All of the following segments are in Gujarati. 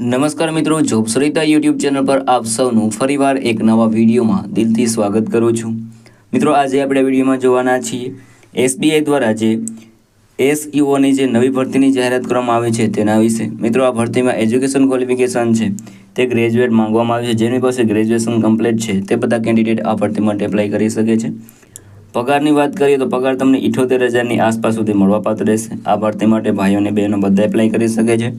નમસ્કાર મિત્રો, જોબ સરિતા યુટ્યુબ ચેનલ પર આપ સૌનું ફરીવાર એક નવા વિડીયોમાં દિલથી સ્વાગત કરું છું। મિત્રો, આજે આપણે વિડીયોમાં જોવાના છીએ એસબીઆઈ દ્વારા જે એસઈઓની જે નવી ભરતીની જાહેરાત કરવામાં આવી છે તેના વિશે। મિત્રો, આ ભરતીમાં એજ્યુકેશન ક્વોલિફિકેશન છે તે ગ્રેજ્યુએટ માંગવામાં આવે છે। જેની પાસે ગ્રેજ્યુએશન કમ્પ્લીટ છે તે બધા કેન્ડિડેટ આ ભરતી માટે એપ્લાય કરી શકે છે। પગારની વાત કરીએ તો પગાર તમને 78,000ની આસપાસ સુધી મળવાપાત્ર રહેશે। આ ભરતી માટે ભાઈઓ અને બહેનો બધા એપ્લાય કરી શકે છે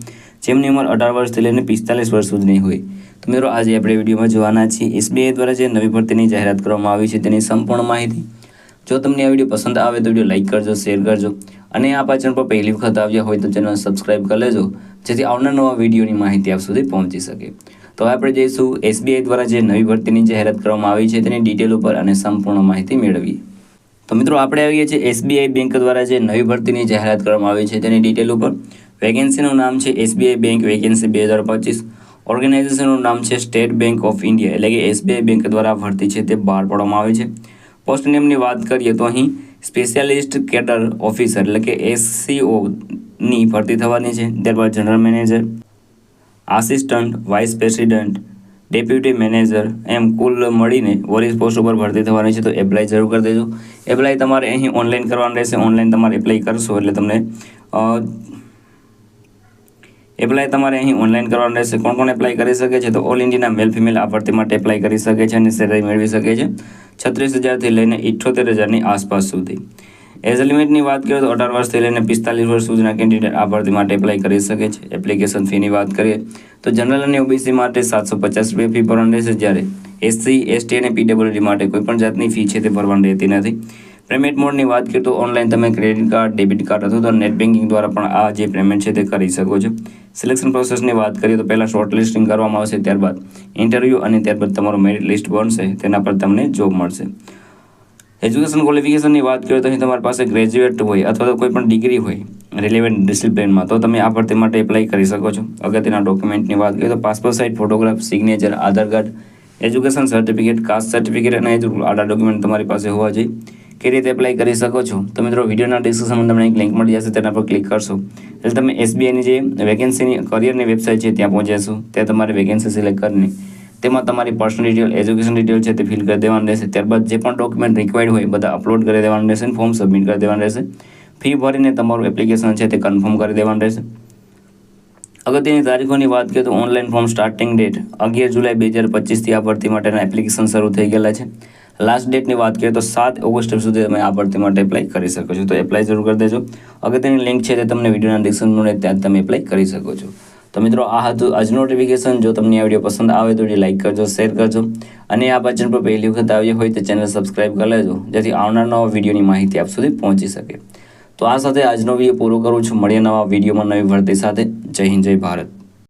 જેમની ઉંમર 18 વર્ષથી લઈને 45 વર્ષ સુધીની હોય। તો મિત્રો, આજે આપણે વિડીયોમાં જોવાના છીએ એસબીઆઈ દ્વારા જે નવી ભરતીની જાહેરાત કરવામાં આવી છે તેની સંપૂર્ણ માહિતી। જો તમને આ વિડીયો પસંદ આવે તો વિડીયો લાઇક કરજો, શેર કરજો અને આ ચેનલ પર પહેલી વખત આવ્યા હોય તો ચેનલ સબસ્ક્રાઇબ કરી લેજો જેથી આવનાર નવા વિડીયોની માહિતી આપ સુધી પહોંચી શકે। તો આપણે જઈશું એસબીઆઈ દ્વારા જે નવી ભરતીની જાહેરાત કરવામાં આવી છે તેની ડિટેલ ઉપર અને સંપૂર્ણ માહિતી મેળવીએ। તો મિત્રો, આપણે આવીએ છીએ એસબીઆઈ બેંક દ્વારા જે નવી ભરતીની જાહેરાત કરવામાં આવી છે તેની ડિટેલ ઉપર। વેકેન્સીનું નામ છે એસબીઆઈ બેંક વેકેન્સી 2025। ઓર્ગેનાઇઝેશનનું નામ છે સ્ટેટ બેંક ઓફ ઇન્ડિયા એટલે કે એસબીઆઈ બેંક દ્વારા ભરતી છે તે બહાર પાડવામાં આવી છે। પોસ્ટ નેમની વાત કરીએ તો અહીં સ્પેશિયાલિસ્ટ કેડર ઓફિસર એટલે કે એસસીઓની ભરતી થવાની છે। ત્યારબાદ general manager, assistant, vice president, deputy manager એમ કુલ મળીને 40 પોસ્ટ ઉપર ભરતી થવાની છે। તો એપ્લાય જરૂર કરી દેજો। એપ્લાય તમારે અહીં ઓનલાઈન કરવાનું રહેશે। ઓનલાઈન તમારે એપ્લાય કરશો એટલે તમને એપ્લાય તમારે અહીં ઓનલાઈન કરવાનું રહેશે। કોણ કોણ એપ્લાય કરી શકે છે? તો ઓલ ઇન્ડિયાના મેલ ફિમેલ આ ભરતી માટે એપ્લાય કરી શકે છે અને સેલેરી મેળવી શકે છે 36,000થી લઈને 78,000ની આસપાસ સુધી। એજ લિમિટની વાત કરીએ તો 18 વર્ષથી લઈને 45 વર્ષ સુધીના કેન્ડિડેટ આ ભરતી માટે એપ્લાય કરી શકે છે। એપ્લિકેશન ફીની વાત કરીએ તો જનરલ અને ઓબીસી માટે 750 રૂપિયા ફી ભરવાની રહેશે, જ્યારે એસસી, એસટી અને પીડબ્લ્યુડી માટે કોઈપણ જાતની ફી છે તે ભરવાની રહેતી નથી। પેમેન્ટ મોડની વાત કરીએ તો ઓનલાઈન તમે ક્રેડિટ કાર્ડ, ડેબિટ કાર્ડ અથવા તો નેટ બેન્કિંગ દ્વારા પણ આ જે પેમેન્ટ છે તે કરી શકો છો। સિલેક્શન પ્રોસેસની વાત કરીએ તો પહેલાં શોર્ટ લિસ્ટિંગ કરવામાં આવશે, ત્યારબાદ ઇન્ટરવ્યૂ અને ત્યારબાદ તમારું મેરિટ લિસ્ટ બનશે, તેના પર તમને જોબ મળશે। એજ્યુકેશન ક્વોલિફિકેશનની વાત કરીએ તો અહીં તમારી પાસે ગ્રેજ્યુએટ હોય અથવા તો કોઈ પણ ડિગ્રી હોય રિલેવન્ટ ડિસિપ્લિનમાં તો તમે આ ભરતી માટે એપ્લાય કરી શકો છો। અગત્યના ડોક્યુમેન્ટની વાત કરીએ તો passport size photograph, signature, Aadhaar card, education certificate, caste certificate અને આડા ડોક્યુમેન્ટ તમારી પાસે હોવા જોઈએ। કઈ રીતે એપ્લાય કરી શકો છો? તો મિત્રો, વિડીયોના ડિસ્ક્રિપ્શનમાં તમને એક લિંક મળી જશે, તેના પર ક્લિક કરશો એટલે તમે એસબીઆઈની જે વેકેન્સીની કરિયરની વેબસાઇટ છે ત્યાં પહોંચી જશો। ત્યાં તમારે વેકેન્સી સિલેક્ટ કરીને તેમાં તમારી પર્સનલ ડિટેલ, એજ્યુકેશન ડિટેલ છે તે ફિલ કરી દેવાનું રહેશે। ત્યારબાદ જે પણ ડોક્યુમેન્ટ રિક્વાયર્ડ હોય બધા અપલોડ કરી દેવાનું રહેશે, ફોર્મ સબમિટ કરી દેવાનું રહેશે। ફી ભરીને તમારું એપ્લિકેશન છે તે કન્ફર્મ કરી દેવાનું રહેશે। અગત્યની તારીખોની વાત કરીએ તો ઓનલાઈન ફોર્મ સ્ટાર્ટિંગ ડેટ 11 જુલાઈ 2025થી આ ભરતી માટેના એપ્લિકેશન શરૂ થઈ ગયેલા છે। લાસ્ટ ડેટની વાત કરીએ તો 7 ઓગસ્ટ સુધી તમે આ ભરતી માટે એપ્લાય કરી શકો છો। તો એપ્લાય જરૂર કરી દેજો। અગત્યની લિંક છે તે તમને વિડીયોના ડિસ્ક્રિપ્શનમાં મળે, ત્યાં તમે એપ્લાય કરી શકો છો। તો મિત્રો, આ હતું આજનું નોટિફિકેશન। જો તમને આ વિડીયો પસંદ આવે તો વિડીયો લાઇક કરજો, શેર કરજો અને આ ચેનલ પર પહેલી વખત આવ્યા હોય તો ચેનલ સબસ્ક્રાઇબ કરી લેજો જેથી આવનાર નવા વિડીયોની માહિતી આપ સુધી પહોંચી શકે। તો આ સાથે આજનો વિડીયો પૂરો કરું છું। મળીએ નવા વિડીયોમાં નવી ભરતી સાથે। જય હિન્દ, જય ભારત।